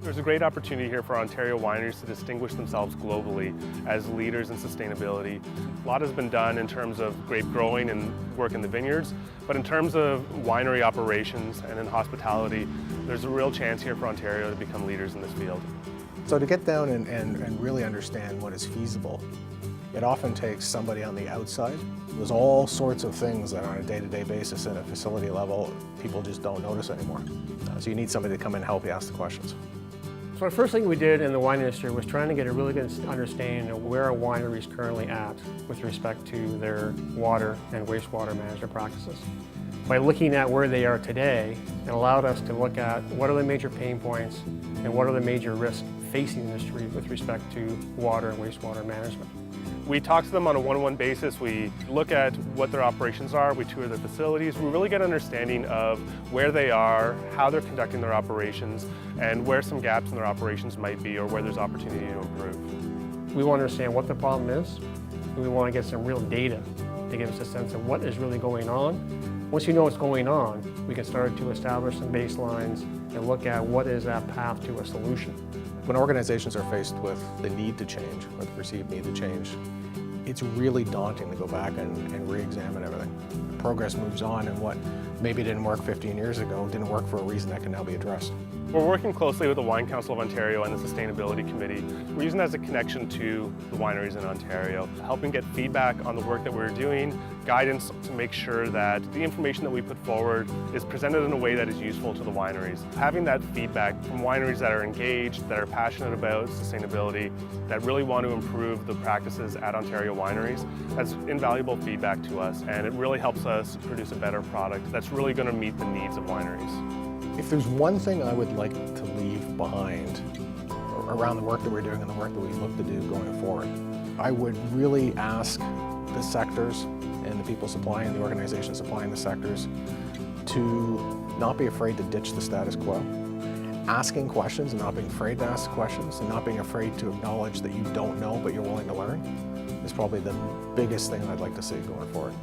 There's a great opportunity here for Ontario wineries to distinguish themselves globally as leaders in sustainability. A lot has been done in terms of grape growing and work in the vineyards, but in terms of winery operations and in hospitality, there's a real chance here for Ontario to become leaders in this field. So to get down and really understand what is feasible, it often takes somebody on the outside. There's all sorts of things that on a day-to-day basis at a facility level, people just don't notice anymore. So you need somebody to come in and help you ask the questions. So the first thing we did in the wine industry was trying to get a really good understanding of where a winery is currently at with respect to their water and wastewater management practices. By looking at where they are today, it allowed us to look at what are the major pain points and what are the major risks facing the industry with respect to water and wastewater management. We talk to them on a one-on-one basis. We look at what their operations are. We tour their facilities. We really get an understanding of where they are, how they're conducting their operations, and where some gaps in their operations might be or where there's opportunity to improve. We want to understand what the problem is, and we want to get some real data to give us a sense of what is really going on. Once you know what's going on, we can start to establish some baselines and look at what is that path to a solution. When organizations are faced with the need to change, or the perceived need to change, it's really daunting to go back and re-examine everything. Progress moves on, and what maybe didn't work 15 years ago didn't work for a reason that can now be addressed. We're working closely with the Wine Council of Ontario and the Sustainability Committee. We're using it as a connection to the wineries in Ontario, helping get feedback on the work that we're doing, guidance to make sure that the information that we put forward is presented in a way that is useful to the wineries. Having that feedback from wineries that are engaged, that are passionate about sustainability, that really want to improve the practices at Ontario wineries, that's invaluable feedback to us, and it really helps us produce a better product that's really going to meet the needs of wineries. If there's one thing I would like to leave behind around the work that we're doing and the work that we look to do going forward, I would really ask the sectors and the people supplying, the organizations supplying the sectors, to not be afraid to ditch the status quo. Asking questions and not being afraid to ask questions and not being afraid to acknowledge that you don't know but you're willing to learn is probably the biggest thing I'd like to see going forward.